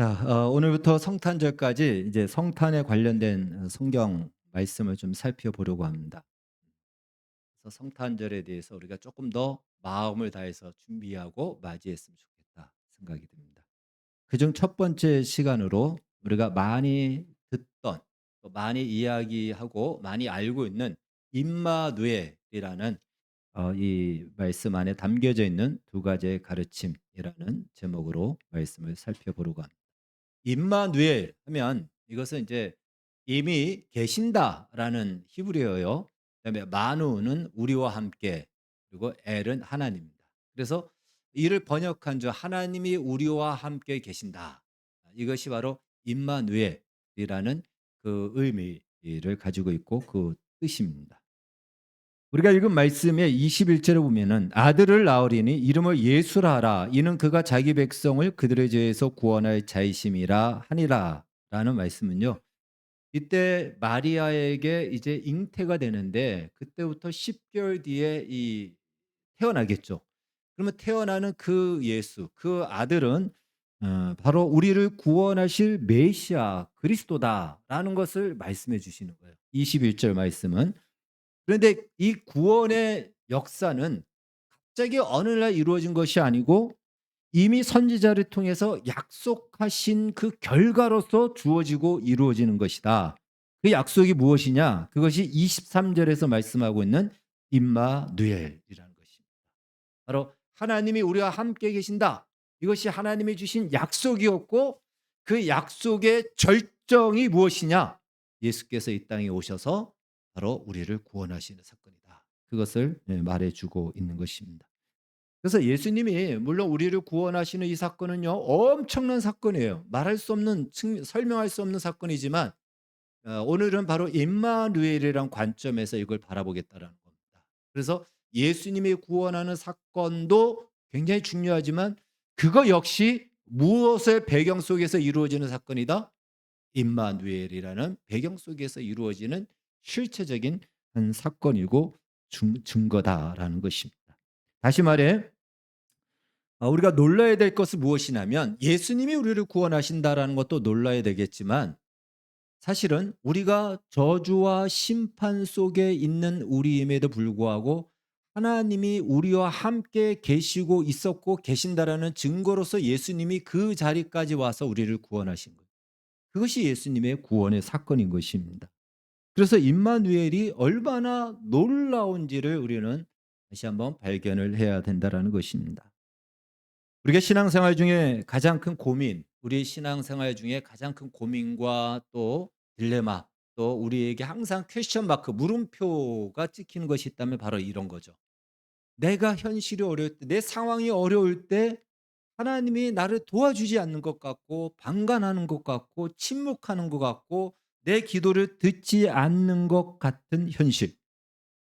자, 오늘부터 성탄절까지 이제 성탄에 관련된 성경 말씀을 좀 살펴보려고 합니다. 그래서 성탄절에 대해서 우리가 조금 더 마음을 다해서 준비하고 맞이했으면 좋겠다 생각이 듭니다. 그중 첫 번째 시간으로 우리가 많이 듣던 또 많이 이야기하고 많이 알고 있는 임마누엘이라는 이 말씀 안에 담겨져 있는 두 가지의 가르침이라는 제목으로 말씀을 살펴보려고 합니다. 임마누엘 하면 이것은 이제 "이미 계신다."라는 히브리어예요. 그다음에 마누는 우리와 함께, 그리고 엘은 하나님입니다. 그래서 이를 번역한 주 "하나님이 우리와 함께 계신다." 이것이 바로 임마누엘이라는 그 의미를 가지고 있고 그 뜻입니다. 우리가 읽은 말씀의 21 절에 보면은 "아들을 낳으리니 이름을 예수라 하라. 이는 그가 자기 백성을 그들의 죄에서 구원할 자이심이라 하니라."라는 말씀은요. 이때 마리아에게 이제 잉태가 되는데 그때부터 10 개월 뒤에 이 태어나겠죠. 그러면 태어나는 그 예수, 그 아들은 바로 우리를 구원하실 메시아 그리스도다라는 것을 말씀해 주시는 거예요. 21절 말씀은. 그런데 이 구원의 역사는 갑자기 어느 날 이루어진 것이 아니고 이미 선지자를 통해서 약속하신 그 결과로서 주어지고 이루어지는 것이다. 그 약속이 무엇이냐? 그것이 23 절에서 말씀하고 있는 임마누엘이라는 것입니다. 바로 하나님이 우리와 함께 계신다. 이것이 하나님이 주신 약속이었고 그 약속의 절정이 무엇이냐? 예수께서 이 땅에 오셔서 바로 우리를 구원하시는 사건이다. 그것을 말해주고 있는 것입니다. 그래서 예수님이 물론 우리를 구원하시는 이 사건은요 엄청난 사건이에요. 말할 수 없는 설명할 수 없는 사건이지만 오늘은 바로 임마누엘이란 관점에서 이걸 바라보겠다라는 겁니다. 그래서 예수님이 구원하는 사건도 굉장히 중요하지만 그거 역시 무엇의 배경 속에서 이루어지는 사건이다? 임마누엘이라는 배경 속에서 이루어지는 실체적인 한 사건이고 증거다라는 것입니다. 다시 말해 우리가 놀라야 될 것은 무엇이냐면 예수님이 우리를 구원하신다라는 것도 놀라야 되겠지만 사실은 우리가 저주와 심판 속에 있는 우리임에도 불구하고 하나님이 우리와 함께 계시고 있었고 계신다라는 증거로서 예수님이 그 자리까지 와서 우리를 구원하신 거예요. 그것이 예수님의 구원의 사건인 것입니다. 그래서 임마누엘이 얼마나 놀라운지를 우리는 다시 한번 발견을 해야 된다라는 것입니다. 우리가 신앙생활 중에 가장 큰 고민, 우리 신앙생활 중에 가장 큰 고민과 또 딜레마, 또 우리에게 항상 퀘스천 마크 물음표가 찍히는 것이 있다면 바로 이런 거죠. 내가 현실이 어려울 때, 내 상황이 어려울 때 하나님이 나를 도와주지 않는 것 같고 방관하는 것 같고 침묵하는 것 같고 내 기도를 듣지 않는 것 같은 현실.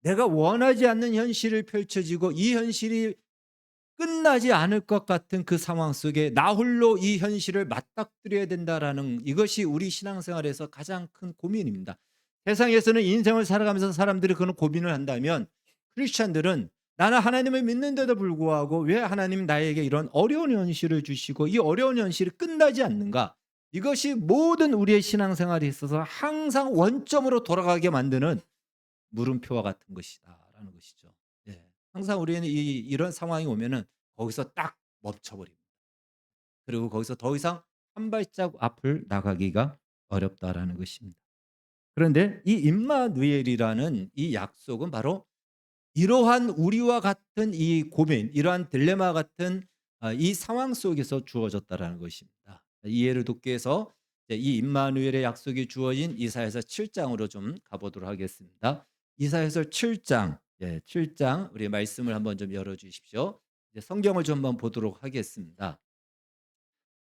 내가 원하지 않는 현실을 펼쳐지고 이 현실이 끝나지 않을 것 같은 그 상황 속에 나 홀로 이 현실을 맞닥뜨려야 된다라는 이것이 우리 신앙생활에서 가장 큰 고민입니다. 세상에서는 인생을 살아가면서 사람들이 그런 고민을 한다면 크리스찬들은 나는 하나님을 믿는데도 불구하고 왜 하나님 나에게 이런 어려운 현실을 주시고 이 어려운 현실이 끝나지 않는가? 이것이 모든 우리의 신앙생활에 있어서 항상 원점으로 돌아가게 만드는 물음표와 같은 것이다라는 것이죠. 예. 항상 우리는 이런 상황이 오면은 거기서 딱 멈춰 버립니다. 그리고 거기서 더 이상 한 발짝 앞을 나가기가 어렵다라는 것입니다. 그런데 이 임마누엘이라는 이 약속은 바로 이러한 우리와 같은 이 고민, 이러한 딜레마 같은 이 상황 속에서 주어졌다라는 것입니다. 이해를 돕기 위해서 이제 이 임마누엘의 약속이 주어진 이사야서 7 장으로 좀 가 보도록 하겠습니다. 이사야서 7 장, 예, 7장 우리 말씀을 한번 좀 열어 주십시오. 이제 성경을 좀 한번 보도록 하겠습니다.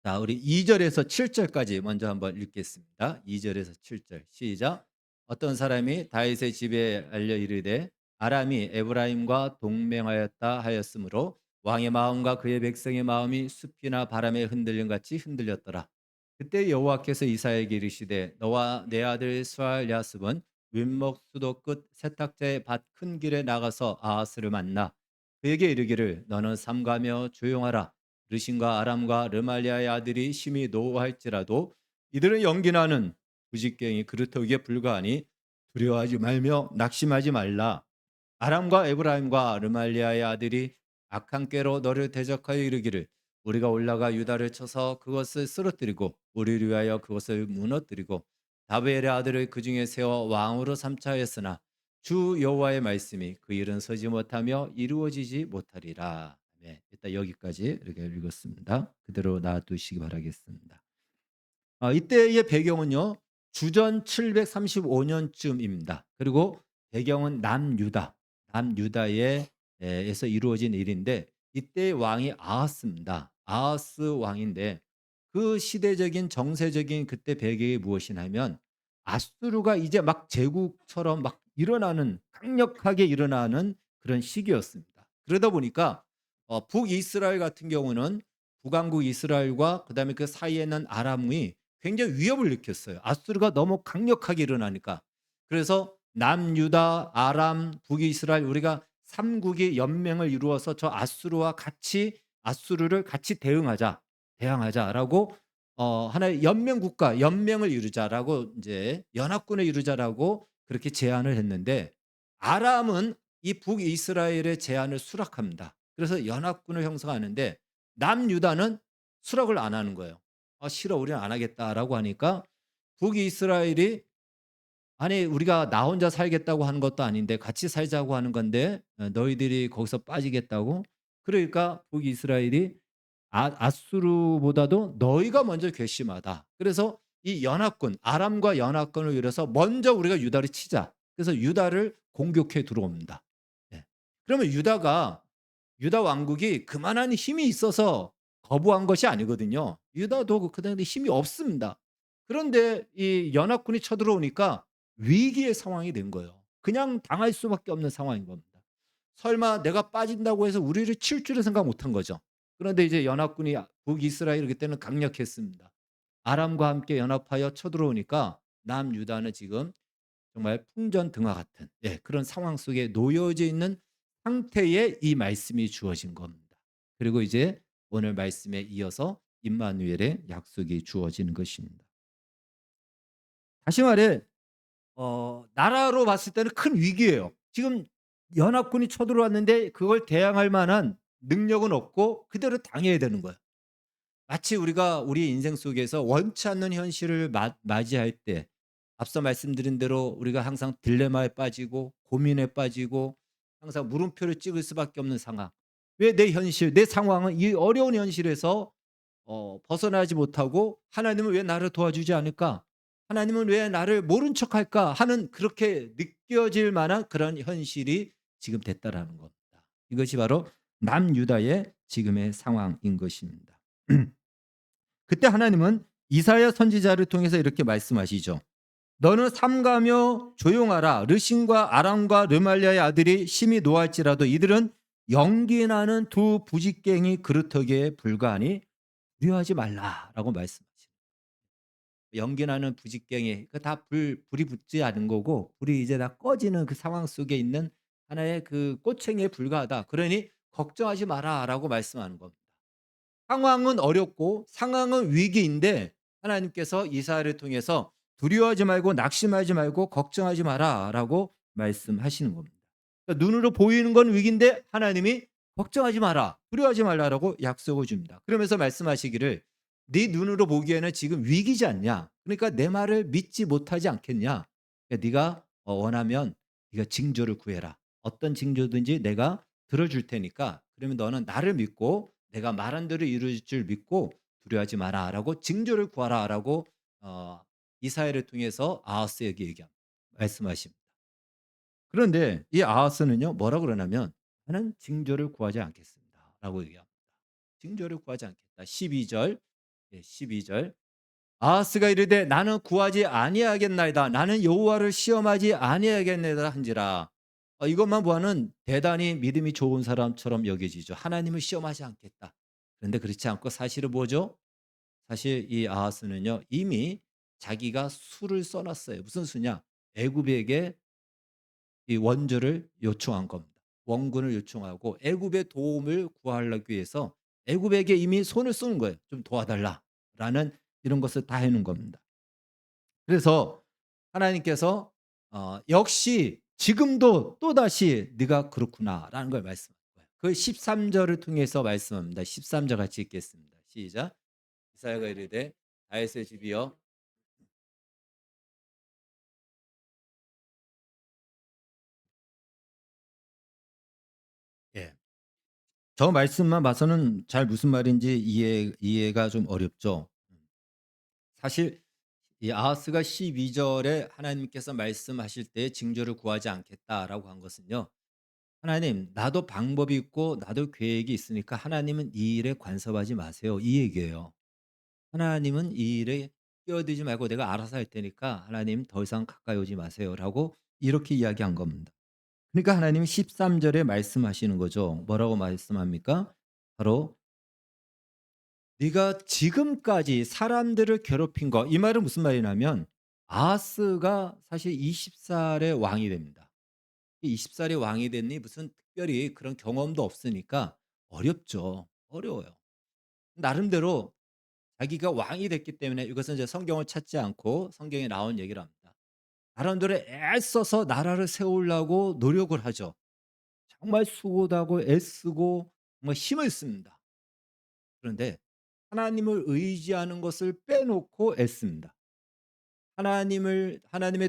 자, 우리 2 절에서 7 절까지 먼저 한번 읽겠습니다. 2 절에서 7절 시작. 어떤 사람이 다윗의 집에 알려 이르되 아람이 에브라임과 동맹하였다 하였으므로 왕의 마음과 그의 백성의 마음이 숲이나 바람에 흔들림 같이 흔들렸더라. 그때 여호와께서 이사야에게 이르시되 너와 내 아들 스알 야습은 윗목 수도 끝 세탁자의 밭 큰 길에 나가서 아하스를 만나 그에게 이르기를 너는 삼가며 조용하라. 르신과 아람과 르말리아의 아들이 심히 노하할지라도 이들은 연기나는 부직갱이 그루터기에 불과하니 두려워하지 말며 낙심하지 말라. 아람과 에브라임과 르말리아의 아들이 악한 꾀로 너를 대적하여 이르기를 우리가 올라가 유다를 쳐서 그것을 쓰러뜨리고 우리를 위하여 그것을 무너뜨리고 다베엘의 아들을 그 중에 세워 왕으로 삼자 하였으나 주 여호와의 말씀이 그 일은 서지 못하며 이루어지지 못하리라. 네, 일단 여기까지 이렇게 읽었습니다. 그대로 놔두시기 바라겠습니다. 이때의 배경은요. 주전 735년쯤입니다. 그리고 배경은 남유다의 에서 이루어진 일인데 이때 왕이 아하스입니다. 아하스 왕인데 그 시대적인 정세적인 그때 배경이 무엇이냐면 아수르가 이제 막 제국처럼 막 일어나는 강력하게 일어나는 그런 시기였습니다. 그러다 보니까 북이스라엘 같은 경우는 북왕국 이스라엘과 그다음에 그 사이에 있는 아람이 굉장히 위협을 느꼈어요. 아수르가 너무 강력하게 일어나니까. 그래서 남유다, 아람, 북이스라엘 우리가 3국이 연맹을 이루어서 저 아수르와 같이 아수르를 같이 대항하자라고 하나의 연맹 국가, 연맹을 이루자라고 이제 연합군을 이루자라고 그렇게 제안을 했는데 아람은 이 북이스라엘의 제안을 수락합니다. 그래서 연합군을 형성하는데 남유다는 수락을 안 하는 거예요. 싫어. 우리는 안 하겠다라고 하니까 북이스라엘이 아니 우리가 나 혼자 살겠다고 하는 것도 아닌데 같이 살자고 하는 건데 너희들이 거기서 빠지겠다고? 그러니까 북이스라엘이 아수르보다도 너희가 먼저 괘씸하다. 그래서 이 연합군 아람과 연합군을 이뤄서 먼저 우리가 유다를 치자. 그래서 유다를 공격해 들어옵니다. 예. 그러면 유다 왕국이 그만한 힘이 있어서 거부한 것이 아니거든요. 유다도 그다음에 힘이 없습니다. 그런데 이 연합군이 쳐들어오니까 위기의 상황이 된 거예요. 그냥 당할 수밖에 없는 상황인 겁니다. 설마 내가 빠진다고 해서 우리를 칠 줄은 생각 못한 거죠. 그런데 이제 연합군이 북이스라엘 그때는 강력했습니다. 아람과 함께 연합하여 쳐들어오니까 남유다는 지금 정말 풍전등화 같은 그런 상황 속에 놓여져 있는 상태에 이 말씀이 주어진 겁니다. 그리고 이제 오늘 말씀에 이어서 임마누엘의 약속이 주어지는 것입니다. 다시 말해 나라로 봤을 때는 큰 위기예요. 지금 연합군이 쳐들어왔는데 그걸 대항할 만한 능력은 없고 그대로 당해야 되는 거예요. 마치 우리가 우리 인생 속에서 원치 않는 현실을 맞이할 때 앞서 말씀드린 대로 우리가 항상 딜레마에 빠지고 고민에 빠지고 항상 물음표를 찍을 수밖에 없는 상황. 왜 내 현실, 내 상황은 이 어려운 현실에서 벗어나지 못하고 '하나님은 왜 나를 도와주지 않을까? 하나님은 왜 나를 모른 척할까?' 하는 그렇게 느껴질 만한 그런 현실이 지금 됐다라는 겁니다. 이것이 바로 남유다의 지금의 상황인 것입니다. 그때 하나님은 이사야 선지자를 통해서 이렇게 말씀하시죠. 너는 삼가며 조용하라. 르신과 아람과 르말리아의 아들이 심히 노할지라도 이들은 연기나는 두 부직갱이 그루터기에 불과하니 두려워하지 말라라고 말씀하십니다. 연기나는 부직갱이 그 다 불이 붙지 않은 거고 불이 이제 다 꺼지는 그 상황 속에 있는 하나의 그 꼬챙이에 불과하다. 그러니 걱정하지 마라라고 말씀하는 겁니다. 상황은 어렵고 상황은 위기인데 하나님께서 이사야를 통해서 두려워하지 말고 낙심하지 말고 걱정하지 마라라고 말씀하시는 겁니다. 그러니까 눈으로 보이는 건 위기인데 하나님이 걱정하지 마라, 두려워하지 말라라고 약속을 줍니다. 그러면서 말씀하시기를 네 눈으로 보기에는 지금 위기지 않냐? 그러니까 내 말을 믿지 못하지 않겠냐? 그러니까 네가 원하면 네가 징조를 구해라. 어떤 징조든지 내가 들어줄 테니까 그러면 너는 나를 믿고 내가 말한 대로 이루어질 줄 믿고 두려워하지 마라라고 징조를 구하라라고 이사야를 통해서 아하스에게 말씀하십니다. 그런데 이 아하스는요 뭐라고 그러냐면 나는 징조를 구하지 않겠습니다라고 얘기합니다. 징조를 구하지 않겠다. 12절 12절 아하스가 이르되 나는 구하지 아니하겠나이다. 나는 여호와를 시험하지 아니하겠나이다 한지라. 이것만 보아는 대단히 믿음이 좋은 사람처럼 여겨지죠. 하나님을 시험하지 않겠다. 그런데 그렇지 않고 사실은 뭐죠? 사실 이 아하스는요 이미 자기가 수를 써놨어요. 무슨 수냐? 애굽에게 이 원조를 요청한 겁니다. 원군을 요청하고 애굽의 도움을 구하기 위해서 애굽에게 이미 손을 쏘는 거예요. "좀 도와달라."라는 이런 것을 다 해 놓은 겁니다. 그래서 하나님께서 역시 지금도 또다시 "네가 그렇구나."라는 걸 말씀하는 거예요. 그 13 절을 통해서 말씀합니다. 13절 같이 읽겠습니다. 시작. 이사야가 이르되 다윗의 집이여. 예. 저 말씀만 봐서는 잘 무슨 말인지 이해가 좀 어렵죠. 사실 이 아하스가 12 절에 하나님께서 말씀하실 때 "징조를 구하지 않겠다."라고 한 것은요. "하나님 나도 방법이 있고 나도 계획이 있으니까 하나님은 이 일에 간섭하지 마세요." 이 얘기예요. "하나님은 이 일에 끼어들지 말고 내가 알아서 할 테니까 하나님 더 이상 가까이 오지 마세요."라고 이렇게 이야기한 겁니다. 그러니까 하나님이 13 절에 말씀하시는 거죠. 뭐라고 말씀합니까? 바로 "네가 지금까지 사람들을 괴롭힌 거." 이 말은 무슨 말이냐면 아하스가 사실 20 살에 왕이 됩니다. 20 살에 왕이 됐니 무슨 특별히 그런 경험도 없으니까 어렵죠. 어려워요. 나름대로 자기가 왕이 됐기 때문에 이것은 이제 성경을 찾지 않고 성경에 나온 얘기를 합니다. 나름대로 애써서 나라를 세우려고 노력을 하죠. 정말 수고도 하고 애쓰고 정말 힘을 씁니다. 그런데 하나님을 의지하는 것을 빼놓고 애씁니다. 하나님의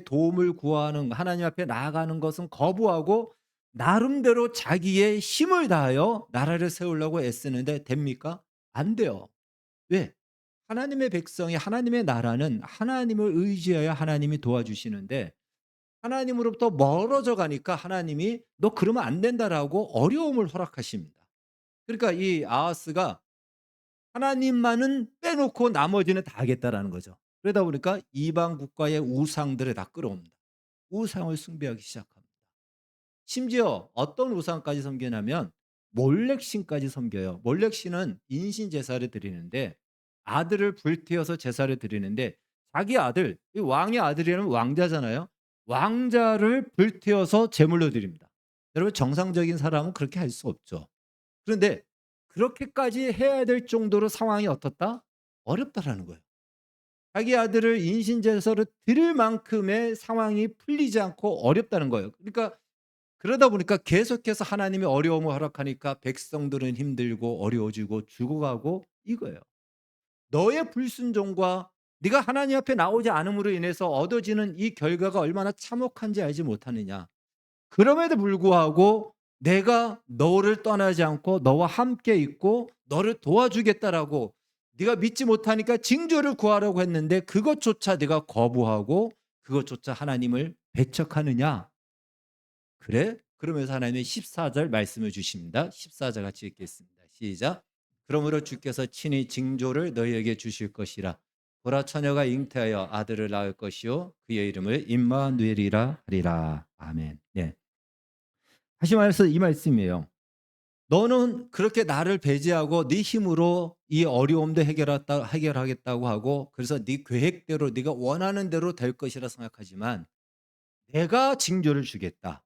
도움을 구하는 하나님 앞에 나아가는 것은 거부하고 나름대로 자기의 힘을 다하여 나라를 세우려고 애쓰는데 됩니까? 안 돼요. 왜? 하나님의 백성이 하나님의 나라는 하나님을 의지하여 하나님이 도와주시는데 하나님으로부터 멀어져 가니까 하나님이 "너 그러면 안 된다."라고 어려움을 허락하십니다. 그러니까 이 아하스가 하나님만은 빼놓고 나머지는 다 하겠다라는 거죠. 그러다 보니까 이방 국가의 우상들을 다 끌어옵니다. 우상을 숭배하기 시작합니다. 심지어 어떤 우상까지 섬기냐면 몰렉신까지 섬겨요. 몰렉신은 인신 제사를 드리는데 아들을 불태워서 제사를 드리는데 자기 아들, 이 왕의 아들이라면 왕자잖아요. 왕자를 불태워서 제물로 드립니다. 여러분 정상적인 사람은 그렇게 할 수 없죠. 그런데 그렇게까지 해야 될 정도로 상황이 어떻다? 어렵다라는 거예요. 자기 아들을 인신제사로 드릴 만큼의 상황이 풀리지 않고 어렵다는 거예요. 그러니까 그러다 보니까 계속해서 하나님이 어려움을 허락하니까 백성들은 힘들고 어려워지고 죽어가고 이거예요. 너의 불순종과 네가 하나님 앞에 나오지 않음으로 인해서 얻어지는 이 결과가 얼마나 참혹한지 알지 못하느냐. 그럼에도 불구하고 내가 너를 떠나지 않고 너와 함께 있고 너를 도와주겠다라고 네가 믿지 못하니까 징조를 구하라고 했는데 그것조차 네가 거부하고 그것조차 하나님을 배척하느냐? 그래? 그러면서 하나님이 14절 말씀을 주십니다. 14절 같이 읽겠습니다. 시작. 그러므로 주께서 친히 징조를 너희에게 주실 것이라. 보라 처녀가 잉태하여 아들을 낳을 것이요 그의 이름을 임마누엘이라 하리라. 아멘. 네. 다시 말해서 이 말씀이에요. 너는 그렇게 나를 배제하고 네 힘으로 이 어려움도 해결하겠다고 하고 그래서 네 계획대로 네가 원하는 대로 될 것이라 생각하지만 내가 징조를 주겠다.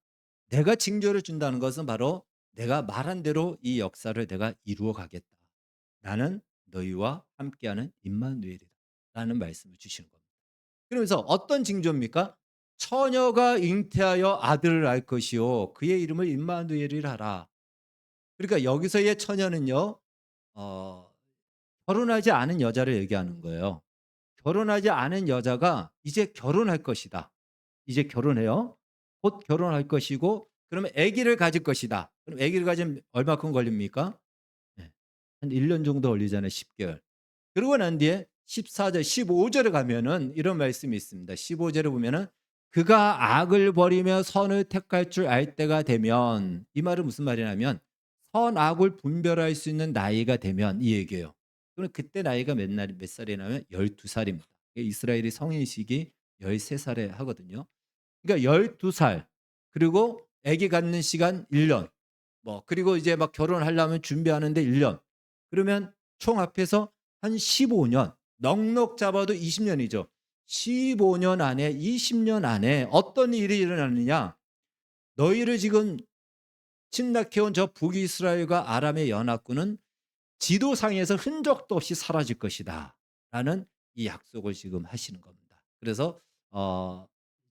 내가 징조를 준다는 것은 바로 내가 말한 대로 이 역사를 내가 이루어 가겠다. 나는 너희와 함께하는 임마누엘이다. 라는 말씀을 주시는 겁니다. 그러면서 어떤 징조입니까? 처녀가 잉태하여 아들을 낳을 것이요 그의 이름을 임마누엘이라 하라. 그러니까 여기서의 처녀는요. 어 결혼하지 않은 여자를 얘기하는 거예요. 결혼하지 않은 여자가 이제 결혼할 것이다. 이제 결혼해요. 곧 결혼할 것이고 그러면 아기를 가질 것이다. 그럼 아기를 가지면 얼마큼 걸립니까? 네. 한 1년 정도 걸리잖아요, 10 개월. 그러고 난 뒤에 14 절, 15 절에 가면은 이런 말씀이 있습니다. 15 절에 보면은 "그가 악을 버리며 선을 택할 줄 알 때가 되면" 이 말은 무슨 말이냐면 선악을 분별할 수 있는 나이가 되면 이 얘기예요. 그럼 그때 나이가 몇 살이냐면 12 살입니다. 이스라엘이 성인식이 13 살에 하거든요. 그러니까 12 살 그리고 아기 갖는 시간 1 년 뭐 그리고 이제 막 결혼하려면 준비하는데 1 년. 그러면 총 합해서 한 15 년 넉넉 잡아도 20 년이죠. 15년 안에 20년 안에 어떤 일이 일어나느냐. 너희를 지금 침략해 온 저 북이스라엘과 아람의 연합군은 지도상에서 흔적도 없이 사라질 것이다. 라는 이 약속을 지금 하시는 겁니다. 그래서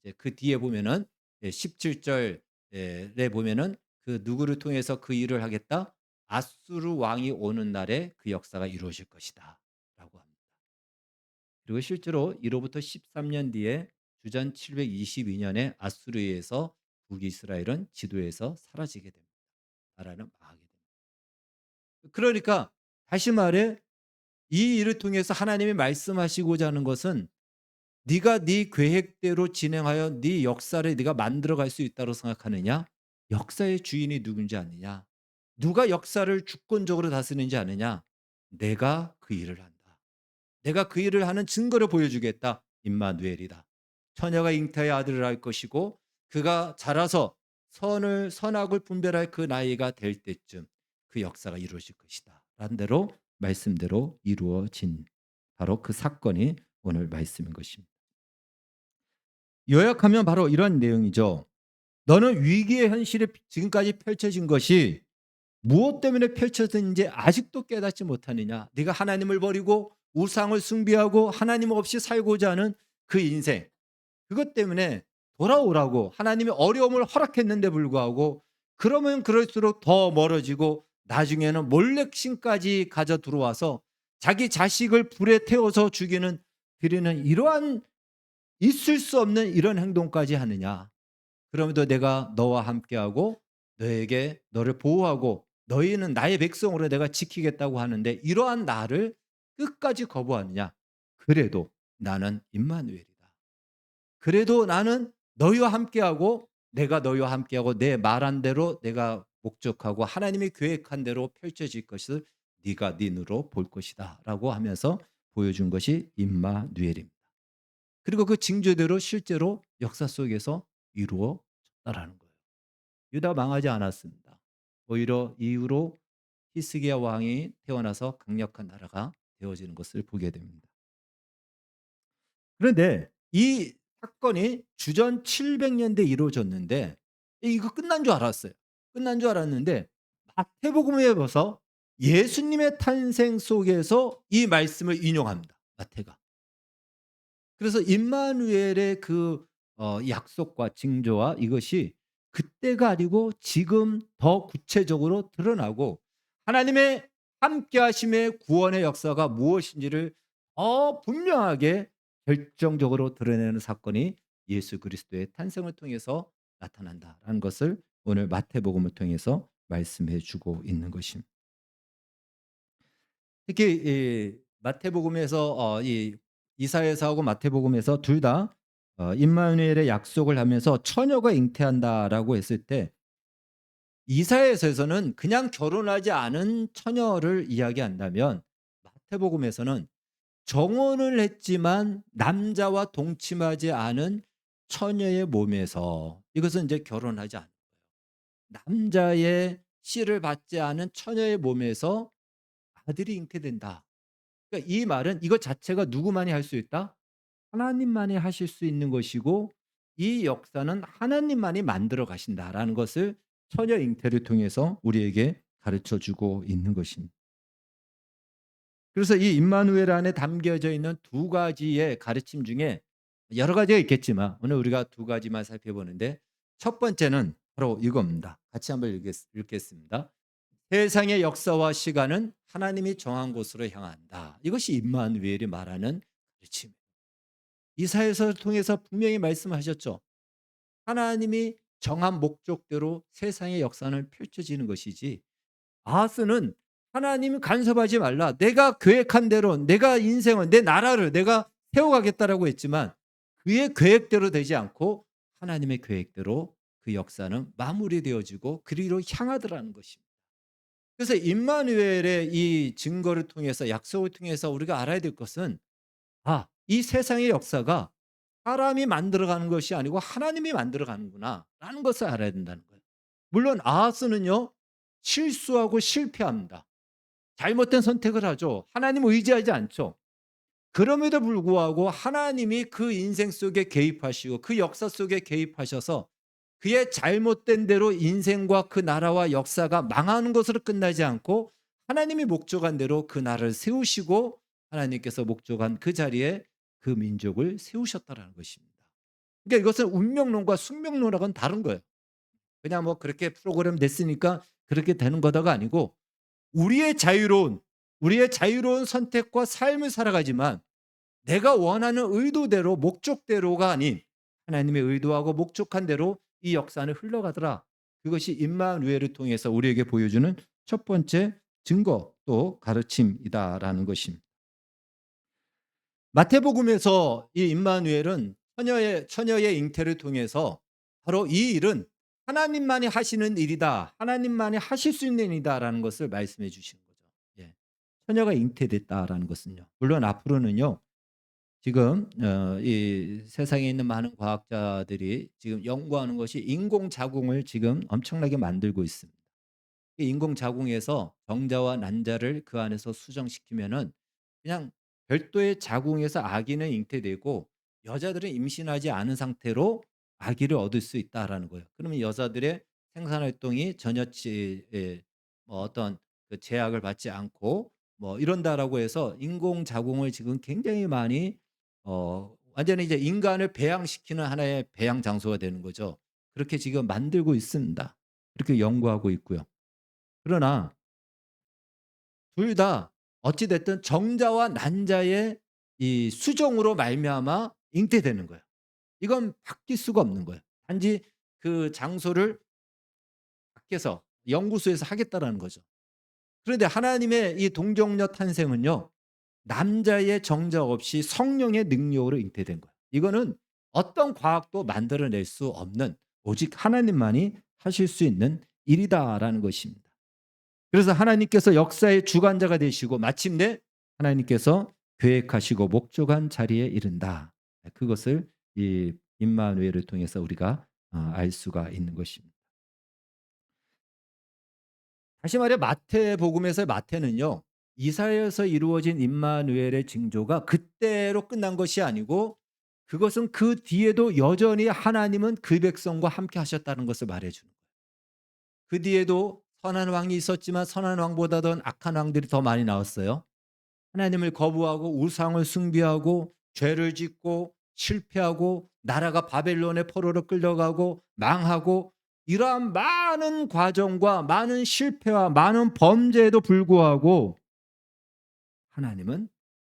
이제 그 뒤에 보면은 17절에 보면은 그 누구를 통해서 그 일을 하겠다? 아수르 왕이 오는 날에 그 역사가 이루어질 것이다. 라고 합니다. 그리고 실제로 이로부터 13년 뒤에 주전 722년에 아수르에 의해서 북이스라엘은 지도에서 사라지게 됩니다. 나라는 망하게 됩니다. 그러니까 다시 말해 이 일을 통해서 하나님이 말씀하시고자 하는 것은 네가 네 계획대로 진행하여 네 역사를 네가 만들어 갈 수 있다고 생각하느냐? 역사의 주인이 누군지 아느냐? 누가 역사를 주권적으로 다스리는지 아느냐? 내가 그 일을 한다. 내가 그 일을 하는 증거를 보여주겠다. 임마누엘이다. 처녀가 잉태의 아들을 할 것이고 그가 자라서 선악을 분별할 그 나이가 될 때쯤 그 역사가 이루어질 것이다. 라는 대로 말씀대로 이루어진 바로 그 사건이 오늘 말씀인 것입니다. 요약하면 바로 이런 내용이죠. 너는 위기의 현실이 지금까지 펼쳐진 것이 무엇 때문에 펼쳐졌는지 아직도 깨닫지 못하느냐? 네가 하나님을 버리고 우상을 숭배하고 하나님 없이 살고자 하는 그 인생. 그것 때문에 돌아오라고 하나님이 어려움을 허락했는데 불구하고 그러면 그럴수록 더 멀어지고 나중에는 몰렉신까지 가져 들어와서 자기 자식을 불에 태워서 죽이는 드리는 이러한 있을 수 없는 이런 행동까지 하느냐. 그럼에도 내가 너와 함께하고 너에게 너를 보호하고 너희는 나의 백성으로 내가 지키겠다고 하는데 이러한 나를 끝까지 거부하느냐. 그래도 나는 임마누엘이다. 그래도 나는 너희와 함께하고 내가 너희와 함께하고 내 말한 대로 내가 목적하고 하나님이 계획한 대로 펼쳐질 것을 네가 네 눈으로 볼 것이다 라고 하면서 보여준 것이 임마누엘입니다. 그리고 그 징조대로 실제로 역사 속에서 이루어졌다라는 거예요. 유다 망하지 않았습니다. 오히려 이후로 히스기야 왕이 태어나서 강력한 나라가 되어지는 것을 보게 됩니다. 그런데 이 사건이 주전 700년대에 이루어졌는데 이거 끝난 줄 알았어요. 끝난 줄 알았는데 마태복음에 봐서 예수님의 탄생 속에서 이 말씀을 인용합니다. 마태가. 그래서 임마누엘의 그 약속과 징조와 이것이 그때가 아니고 지금 더 구체적으로 드러나고 하나님의 함께하심의 구원의 역사가 무엇인지를 분명하게 결정적으로 드러내는 사건이 예수 그리스도의 탄생을 통해서 나타난다라는 것을 오늘 마태복음을 통해서 말씀해 주고 있는 것입니다. 특히 이 마태복음에서 이 이사야서하고 마태복음에서 둘 다 임마누엘의 약속을 하면서 처녀가 잉태한다라고 했을 때 이사야서에서는 그냥 결혼하지 않은 처녀를 이야기한다면 마태복음에서는 정혼을 했지만 남자와 동침하지 않은 처녀의 몸에서 이것은 이제 결혼하지 않은 거예요. 남자의 씨를 받지 않은 처녀의 몸에서 아들이 잉태된다. 그러니까 이 말은 이것 자체가 누구만이 할 수 있다? 하나님만이 하실 수 있는 것이고 이 역사는 하나님만이 만들어 가신다라는 것을 처녀 잉태를 통해서 우리에게 가르쳐 주고 있는 것입니다. 그래서 이 임마누엘 안에 담겨져 있는 두 가지의 가르침 중에 여러 가지가 있겠지만 오늘 우리가 두 가지만 살펴보는데 첫 번째는 바로 이겁니다. 같이 한번 읽겠습니다. 세상의 역사와 시간은 하나님이 정한 곳으로 향한다. 이것이 임마누엘이 말하는 가르침입니다. 이사야서를 통해서 분명히 말씀하셨죠. 하나님이 정한 목적대로 세상의 역사는 펼쳐지는 것이지 아하스는 하나님이 간섭하지 말라. 내가 계획한 대로 내가 인생을 내 나라를 내가 세워가겠다라고 했지만 그의 계획대로 되지 않고 하나님의 계획대로 그 역사는 마무리되어지고 그리로 향하더라는 것입니다. 그래서 임마누엘의 이 증거를 통해서 약속을 통해서 우리가 알아야 될 것은 이 세상의 역사가 사람이 만들어가는 것이 아니고 하나님이 만들어가는구나라는 것을 알아야 된다는 거예요. 물론 아하스는요 실수하고 실패합니다. 잘못된 선택을 하죠. 하나님을 의지하지 않죠. 그럼에도 불구하고 하나님이 그 인생 속에 개입하시고 그 역사 속에 개입하셔서 그의 잘못된 대로 인생과 그 나라와 역사가 망하는 것으로 끝나지 않고 하나님이 목적한 대로 그 나라를 세우시고 하나님께서 목적한 그 자리에 그 민족을 세우셨다라는 것입니다. 그러니까 이것은 운명론과 숙명론하고는 다른 거예요. 그냥 뭐 그렇게 프로그램 됐으니까 그렇게 되는 거다가 아니고 우리의 자유로운 우리의 자유로운 선택과 삶을 살아가지만 내가 원하는 의도대로 목적대로가 아닌 하나님의 의도하고 목적한 대로 이 역사는 흘러가더라. 그것이 임마누엘을 통해서 우리에게 보여주는 첫 번째 증거 또 가르침이다라는 것입니다. 마태복음에서 이 임마누엘은 처녀의 잉태를 통해서 바로 이 일은 하나님만이 하시는 일이다. 하나님만이 하실 수 있는 일이다라는 것을 말씀해 주시는 거죠. 예. 처녀가 잉태됐다라는 것은요. 물론 앞으로는요. 지금 이 세상에 있는 많은 과학자들이 지금 연구하는 것이 인공 자궁을 지금 엄청나게 만들고 있습니다. 이 인공 자궁에서 정자와 난자를 그 안에서 수정시키면은 그냥 별도의 자궁에서 아기는 잉태되고 여자들은 임신하지 않은 상태로 아기를 얻을 수 있다라는 거예요. 그러면 여자들의 생산 활동이 전혀 뭐 어떤 그 제약을 받지 않고 뭐 이런다라고 해서 인공 자궁을 지금 굉장히 많이 완전히 이제 인간을 배양시키는 하나의 배양 장소가 되는 거죠. 그렇게 지금 만들고 있습니다. 그렇게 연구하고 있고요. 그러나 둘 다 어찌 됐든 정자와 난자의 이 수정으로 말미암아 잉태되는 거예요. 이건 바뀔 수가 없는 거예요. 단지 그 장소를 밖에서 연구소에서 하겠다라는 거죠. 그런데 하나님의 이 동정녀 탄생은요. 남자의 정자 없이 성령의 능력으로 잉태된 거예요. 이거는 어떤 과학도 만들어낼 수 없는 오직 하나님만이 하실 수 있는 일이다라는 것입니다. 그래서 하나님께서 역사의 주관자가 되시고 마침내 하나님께서 계획하시고 목적한 자리에 이른다. 그것을 이 임마누엘을 통해서 우리가 알 수가 있는 것입니다. 다시 말해 마태복음에서 마태는요. 이사야에서 이루어진 임마누엘의 징조가 그때로 끝난 것이 아니고 그것은 그 뒤에도 여전히 하나님은 그 백성과 함께 하셨다는 것을 말해 주는 거예요. 그 뒤에도 선한 왕이 있었지만 선한 왕보다 더 악한 왕들이 더 많이 나왔어요. 하나님을 거부하고 우상을 숭배하고 죄를 짓고 실패하고 나라가 바벨론의 포로로 끌려가고 망하고 이러한 많은 과정과 많은 실패와 많은 범죄에도 불구하고 하나님은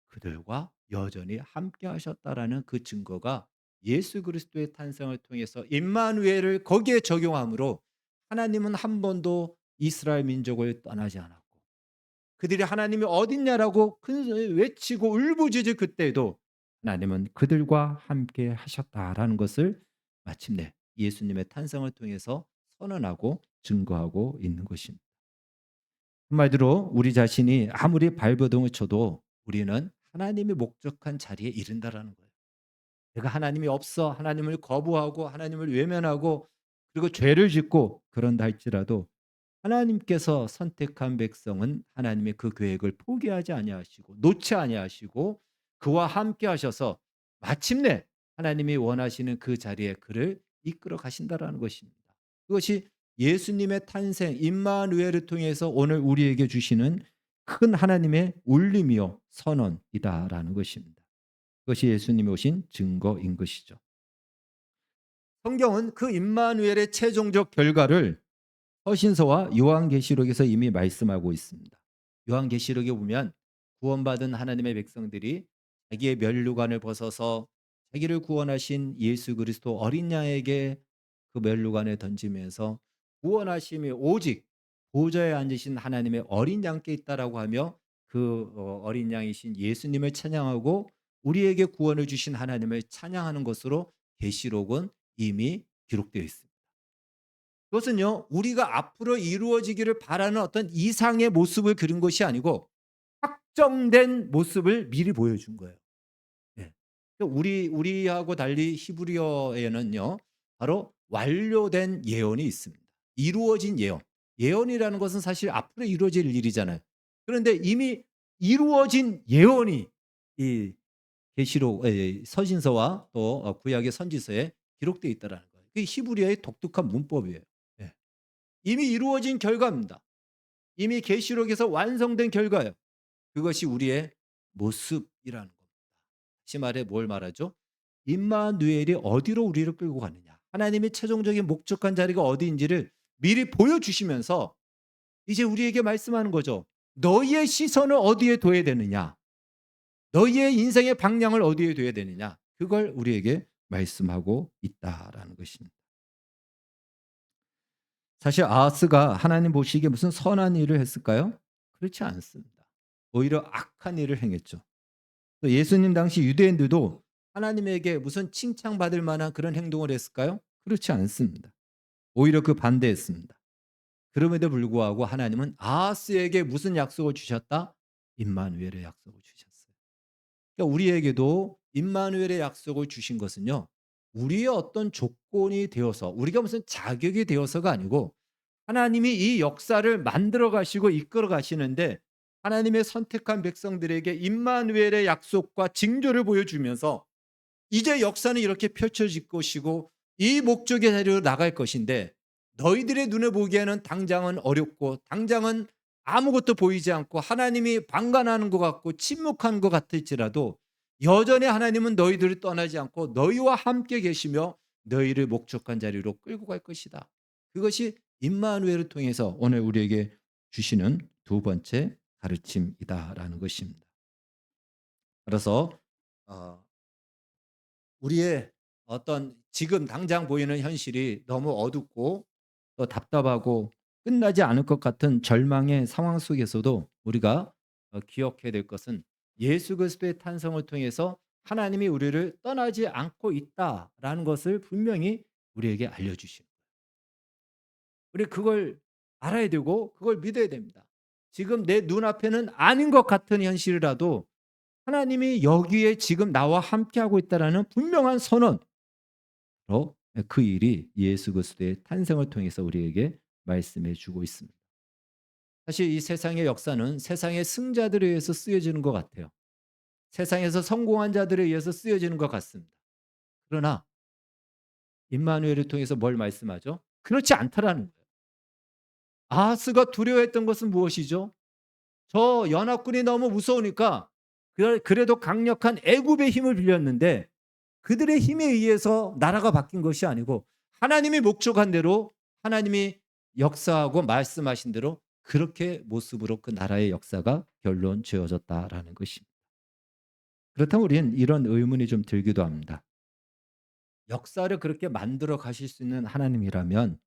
그들과 여전히 함께 하셨다라는 그 증거가 예수 그리스도의 탄생을 통해서 임마누엘을 거기에 적용함으로 하나님은 한 번도 이스라엘 민족을 떠나지 않았고 그들이 하나님이 어딨냐라고 큰 외치고 울부짖을 그때에도 하나님은 그들과 함께 하셨다라는 것을 마침내 예수님의 탄생을 통해서 선언하고 증거하고 있는 것입니다. 한마디로 우리 자신이 아무리 발버둥을 쳐도 우리는 하나님이 목적한 자리에 이른다라는 거예요. 내가 하나님이 없어 하나님을 거부하고 하나님을 외면하고 그리고 죄를 짓고 그런다 할지라도 하나님께서 선택한 백성은 하나님의 그 계획을 포기하지 아니하시고 놓지 아니하시고 그와 함께 하셔서 마침내 하나님이 원하시는 그 자리에 그를 이끌어 가신다라는 것입니다. 그것이 예수님의 탄생 임마누엘을 통해서 오늘 우리에게 주시는 큰 하나님의 울림이요 선언이다라는 것입니다. 그것이 예수님이 오신 증거인 것이죠. 성경은 그 임마누엘의 최종적 결과를 서신서와 요한계시록에서 이미 말씀하고 있습니다. 요한계시록에 보면 구원받은 하나님의 백성들이 자기의 면류관을 벗어서 자기를 구원하신 예수 그리스도 어린 양에게 그 면류관을 던지면서 구원하심이 오직 보좌에 앉으신 하나님의 어린 양께 있다라고 하며 그 어린 양이신 예수님을 찬양하고 우리에게 구원을 주신 하나님을 찬양하는 것으로 계시록은 이미 기록되어 있습니다. 그것은요, 우리가 앞으로 이루어지기를 바라는 어떤 이상의 모습을 그린 것이 아니고 확정된 모습을 미리 보여준 거예요. 예. 그러니까 우리하고 달리 히브리어에는요, 바로 완료된 예언이 있습니다. 이루어진 예언. 예언이라는 것은 사실 앞으로 이루어질 일이잖아요. 그런데 이미 이루어진 예언이 이 계시록 서신서와 또 구약의 선지서에 기록되어 있다라는 거예요. 그게 히브리어의 독특한 문법이에요. 예. 이미 이루어진 결과입니다. 이미 계시록에서 완성된 결과예요. 그것이 우리의 모습이라는 겁니다. 다시 말해 뭘 말하죠? 임마누엘이 어디로 우리를 끌고 가느냐. 하나님의 최종적인 목적한 자리가 어디인지를 미리 보여주시면서 이제 우리에게 말씀하는 거죠. 너희의 시선을 어디에 둬야 되느냐. 너희의 인생의 방향을 어디에 둬야 되느냐. 그걸 우리에게 말씀하고 있다라는 것입니다. 사실 아하스가 하나님 보시기에 무슨 선한 일을 했을까요? 그렇지 않습니다. 오히려 악한 일을 행했죠. 또 예수님 당시 유대인들도 하나님에게 무슨 칭찬받을 만한 그런 행동을 했을까요? 그렇지 않습니다. 오히려 그 반대했습니다. 그럼에도 불구하고 하나님은 아하스에게 무슨 약속을 주셨다? 임마누엘의 약속을 주셨어요. 그러니까 우리에게도 임마누엘의 약속을 주신 것은요. 우리의 어떤 조건이 되어서 우리가 무슨 자격이 되어서가 아니고 하나님이 이 역사를 만들어 가시고 이끌어 가시는데 하나님의 선택한 백성들에게 임마누엘의 약속과 징조를 보여주면서 이제 역사는 이렇게 펼쳐질 것이고 이 목적의 자리로 나갈 것인데 너희들의 눈에 보기에는 당장은 어렵고 당장은 아무것도 보이지 않고 하나님이 방관하는 것 같고 침묵한 것 같을지라도 여전히 하나님은 너희들을 떠나지 않고 너희와 함께 계시며 너희를 목적한 자리로 끌고 갈 것이다. 그것이 임마누엘을 통해서 오늘 우리에게 주시는 두 번째 가르침이다라는 것입니다. 그래서 우리의 어떤 지금 당장 보이는 현실이 너무 어둡고 또 답답하고 끝나지 않을 것 같은 절망의 상황 속에서도 우리가 기억해야 될 것은 예수 그리스도의 탄생을 통해서 하나님이 우리를 떠나지 않고 있다라는 것을 분명히 우리에게 알려주시는 거예요. 우리 그걸 알아야 되고 그걸 믿어야 됩니다. 지금 내 눈앞에는 아닌 것 같은 현실이라도 하나님이 여기에 지금 나와 함께하고 있다는 분명한 선언, 그 일이 예수 그리스도의 탄생을 통해서 우리에게 말씀해 주고 있습니다. 사실 이 세상의 역사는 세상의 승자들에 의해서 쓰여지는 것 같아요. 세상에서 성공한 자들에 의해서 쓰여지는 것 같습니다. 그러나 임마누엘을 통해서 뭘 말씀하죠? 그렇지 않다라는 거예요. 아하스가 두려워했던 것은 무엇이죠? 저 연합군이 너무 무서우니까 그래도 강력한 애굽의 힘을 빌렸는데 그들의 힘에 의해서 나라가 바뀐 것이 아니고 하나님이 목적한 대로 하나님이 역사하고 말씀하신 대로 그렇게 모습으로 그 나라의 역사가 결론 지어졌다라는 것입니다. 그렇다면 우리는 이런 의문이 좀 들기도 합니다. 역사를 그렇게 만들어 가실 수 있는 하나님이라면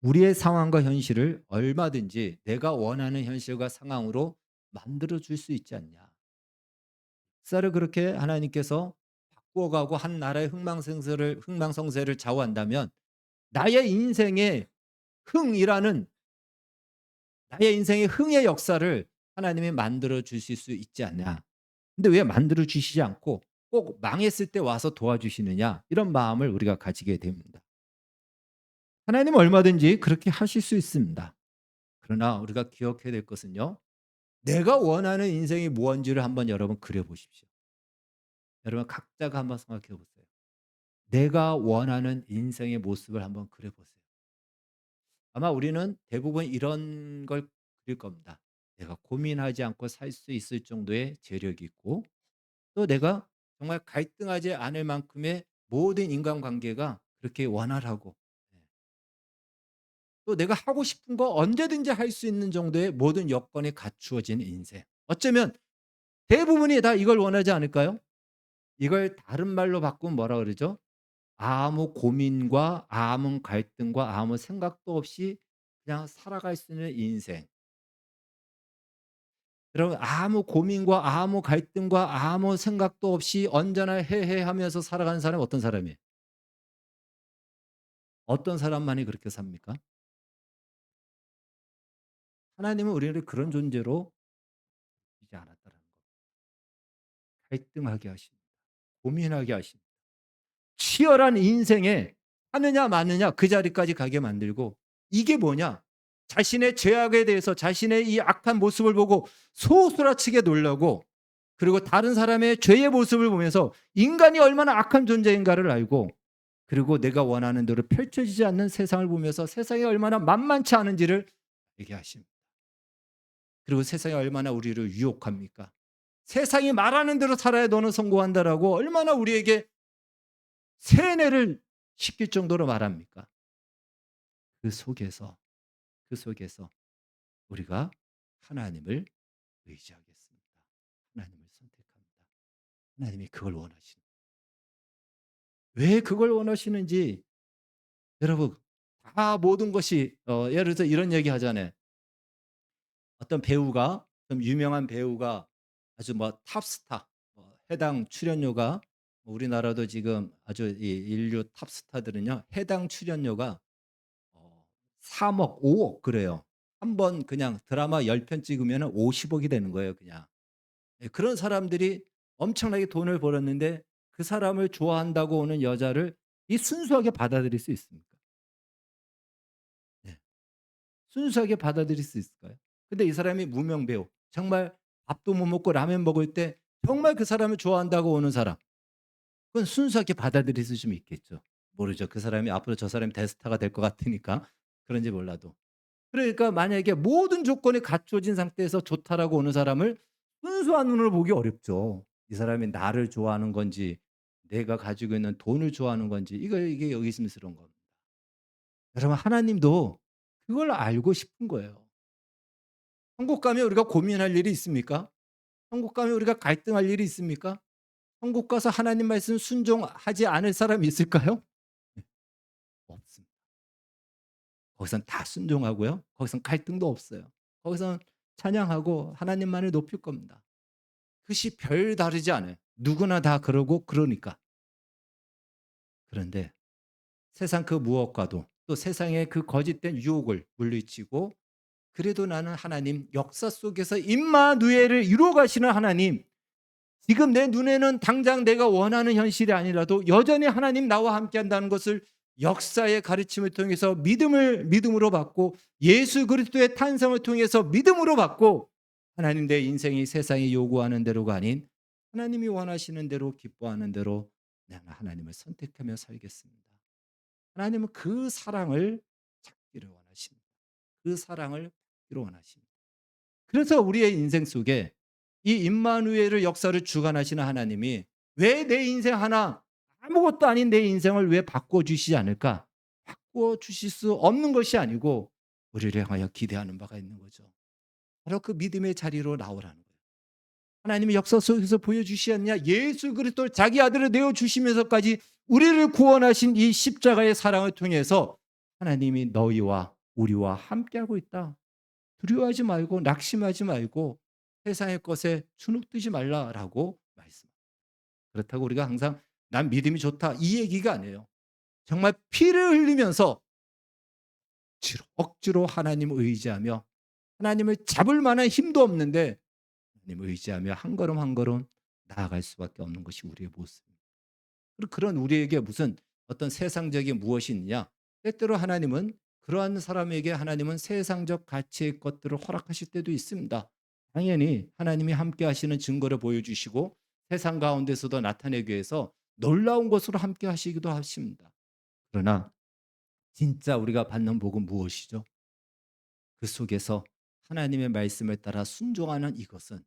우리의 상황과 현실을 얼마든지 내가 원하는 현실과 상황으로 만들어 줄 수 있지 않냐. 역사를 그렇게 하나님께서 바꾸어가고 한 나라의 흥망성쇠를 좌우한다면 나의 인생의 흥이라는 나의 인생의 흥의 역사를 하나님이 만들어 주실 수 있지 않냐. 근데 왜 만들어 주시지 않고 꼭 망했을 때 와서 도와주시느냐. 이런 마음을 우리가 가지게 됩니다. 하나님은 얼마든지 그렇게 하실 수 있습니다. 그러나 우리가 기억해야 될 것은요. 내가 원하는 인생이 무엇인지를 한번 여러분 그려보십시오. 여러분 각자가 한번 생각해 보세요. 내가 원하는 인생의 모습을 한번 그려보세요. 아마 우리는 대부분 이런 걸 그릴 겁니다. 내가 고민하지 않고 살 수 있을 정도의 재력이 있고 또 내가 정말 갈등하지 않을 만큼의 모든 인간관계가 그렇게 원활하고 또 내가 하고 싶은 거 언제든지 할 수 있는 정도의 모든 여건이 갖추어진 인생. 어쩌면 대부분이 다 이걸 원하지 않을까요? 이걸 다른 말로 바꾸면 뭐라 그러죠? 아무 고민과 아무 갈등과 아무 생각도 없이 그냥 살아갈 수 있는 인생. 여러분 아무 고민과 아무 갈등과 아무 생각도 없이 언제나 해해하면서 살아가는 사람이 어떤 사람이에요? 어떤 사람만이 그렇게 삽니까? 하나님은 우리를 그런 존재로 주지 않았다는 거. 갈등하게 하십니다. 고민하게 하십니다. 치열한 인생에 하느냐 마느냐 그 자리까지 가게 만들고 이게 뭐냐? 자신의 죄악에 대해서 자신의 이 악한 모습을 보고 소스라치게 놀라고 그리고 다른 사람의 죄의 모습을 보면서 인간이 얼마나 악한 존재인가를 알고 그리고 내가 원하는 대로 펼쳐지지 않는 세상을 보면서 세상이 얼마나 만만치 않은지를 얘기하십니다. 그리고 세상이 얼마나 우리를 유혹합니까? 세상이 말하는 대로 살아야 너는 성공한다라고 얼마나 우리에게 세뇌를 시킬 정도로 말합니까? 그 속에서 그 속에서 우리가 하나님을 의지하겠습니다. 하나님을 선택합니다. 하나님이 그걸 원하시는. 왜 그걸 원하시는지 여러분 다 모든 것이 예를 들어서 이런 얘기 하잖아요. 어떤 배우가 좀 유명한 배우가 아주 뭐 탑스타 해당 출연료가 우리나라도 지금 아주 이 인류 탑스타들은요. 해당 출연료가 3억, 5억 그래요. 한 번 그냥 드라마 10편 찍으면은 50억이 되는 거예요, 그냥. 예, 그런 사람들이 엄청나게 돈을 벌었는데 그 사람을 좋아한다고 오는 여자를 이 순수하게 받아들일 수 있습니까? 네. 순수하게 받아들일 수 있을까요? 근데 이 사람이 무명 배우, 정말 밥도 못 먹고 라면 먹을 때 정말 그 사람을 좋아한다고 오는 사람, 그건 순수하게 받아들일 수 좀 있겠죠. 모르죠. 그 사람이 앞으로 저 사람이 대스타가 될 것 같으니까 그런지 몰라도. 그러니까 만약에 모든 조건이 갖춰진 상태에서 좋다라고 오는 사람을 순수한 눈으로 보기 어렵죠. 이 사람이 나를 좋아하는 건지 내가 가지고 있는 돈을 좋아하는 건지 이게 의심스러운 겁니다. 여러분 하나님도 그걸 알고 싶은 거예요. 천국 가면 우리가 고민할 일이 있습니까? 천국 가면 우리가 갈등할 일이 있습니까? 천국 가서 하나님 말씀 순종하지 않을 사람이 있을까요? 네, 없습니다. 거기선 다 순종하고요. 거기선 갈등도 없어요. 거기선 찬양하고 하나님만을 높일 겁니다. 그것이 별 다르지 않아요. 누구나 다 그러고 그러니까. 그런데 세상 그 무엇과도 또 세상의 그 거짓된 유혹을 물리치고 그래도 나는 하나님 역사 속에서 임마누엘을 이루어 가시는 하나님, 지금 내 눈에는 당장 내가 원하는 현실이 아니라도 여전히 하나님 나와 함께 한다는 것을 역사의 가르침을 통해서 믿음으로 받고 예수 그리스도의 탄생을 통해서 믿음으로 받고 하나님 내 인생이 세상이 요구하는 대로가 아닌 하나님이 원하시는 대로 기뻐하는 대로 내가 하나님을 선택하며 살겠습니다. 하나님은 그 사랑을 찾기를 원하십니다. 그 사랑을 받기를 원하십니다. 그래서 우리의 인생 속에 이 임마누엘의 역사를 주관하시는 하나님이 왜 내 인생 하나 아무것도 아닌 내 인생을 왜 바꿔 주시지 않을까? 바꿔 주실 수 없는 것이 아니고 우리를 향하여 기대하는 바가 있는 거죠. 바로 그 믿음의 자리로 나오라는 거예요. 하나님이 역사 속에서 보여주시지 않냐? 예수 그리스도 자기 아들을 내어 주시면서까지 우리를 구원하신 이 십자가의 사랑을 통해서 하나님이 너희와 우리와 함께하고 있다. 두려워하지 말고 낙심하지 말고 세상의 것에 주눅들지 말라라고 말씀합니다. 그렇다고 우리가 항상 난 믿음이 좋다 이 얘기가 아니에요. 정말 피를 흘리면서 억지로 하나님을 의지하며 하나님을 잡을 만한 힘도 없는데 하나님을 의지하며 한 걸음 한 걸음 나아갈 수밖에 없는 것이 우리의 모습입니다. 그리고 그런 우리에게 무슨 어떤 세상적인 무엇이 있느냐? 때때로 하나님은 그러한 사람에게 하나님은 세상적 가치의 것들을 허락하실 때도 있습니다. 당연히 하나님이 함께 하시는 증거를 보여주시고 세상 가운데서도 나타내기 위해서 놀라운 것으로 함께 하시기도 하십니다. 그러나 진짜 우리가 받는 복은 무엇이죠? 그 속에서 하나님의 말씀을 따라 순종하는 이것은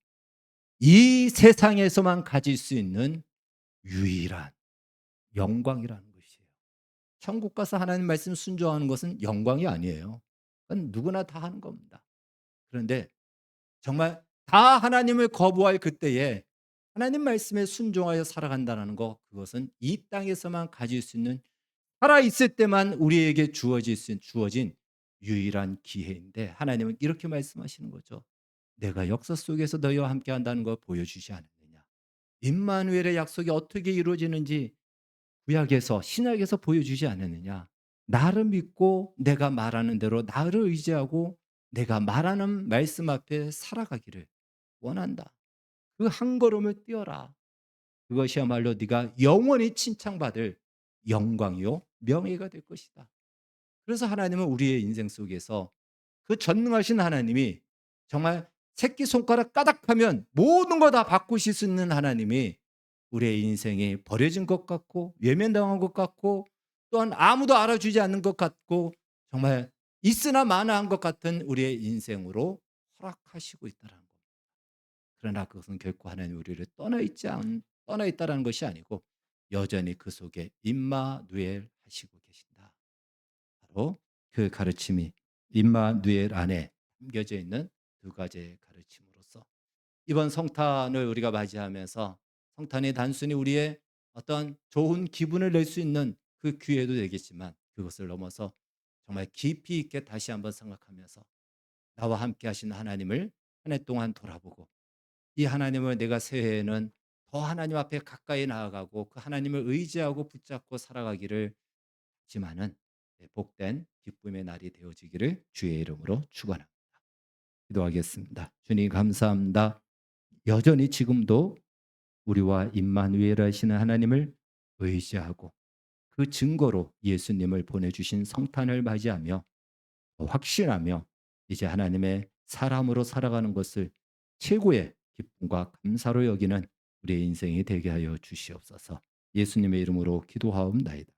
이 세상에서만 가질 수 있는 유일한 영광이라는 것이에요. 천국 가서 하나님 말씀 순종하는 것은 영광이 아니에요. 그건 누구나 다 하는 겁니다. 그런데 정말 다 하나님을 거부할 그때에 하나님 말씀에 순종하여 살아간다는 것, 그것은 이 땅에서만 가질 수 있는 살아있을 때만 우리에게 주어진 유일한 기회인데 하나님은 이렇게 말씀하시는 거죠. 내가 역사 속에서 너희와 함께 한다는 걸 보여주지 않았느냐. 임마누엘의 약속이 어떻게 이루어지는지 구약에서 신약에서 보여주지 않았느냐. 나를 믿고 내가 말하는 대로 나를 의지하고 내가 말하는 말씀 앞에 살아가기를 원한다. 그 한 걸음을 뛰어라. 그것이야말로 네가 영원히 칭찬받을 영광이요 명예가 될 것이다. 그래서 하나님은 우리의 인생 속에서 그 전능하신 하나님이 정말 새끼손가락 까닥하면 모든 거 다 바꾸실 수 있는 하나님이 우리의 인생이 버려진 것 같고 외면당한 것 같고 또한 아무도 알아주지 않는 것 같고 정말 있으나 마나한 것 같은 우리의 인생으로 허락하시고 있다는 겁니다. 그러나 그것은 결코 하나님 우리를 떠나 있다라는 것이 아니고 여전히 그 속에 임마누엘 하시고 계신다. 바로 그 가르침이 임마누엘 안에 담겨져 있는 두 가지의 가르침으로서 이번 성탄을 우리가 맞이하면서 성탄이 단순히 우리의 어떤 좋은 기분을 낼 수 있는 그 기회도 되겠지만 그것을 넘어서 정말 깊이 있게 다시 한번 생각하면서 나와 함께 하신 하나님을 한 해 동안 돌아보고 이 하나님을 내가 새해에는 더 하나님 앞에 가까이 나아가고 그 하나님을 의지하고 붙잡고 살아가기를 지만은 복된 기쁨의 날이 되어지기를 주의 이름으로 축원합니다. 기도하겠습니다. 주님 감사합니다. 여전히 지금도 우리와 임마누엘 하시는 하나님을 의지하고 그 증거로 예수님을 보내주신 성탄을 맞이하며 확신하며 이제 하나님의 사람으로 살아가는 것을 최고의 기쁨과 감사로 여기는 우리의 인생이 되게 하여 주시옵소서. 예수님의 이름으로 기도하옵나이다.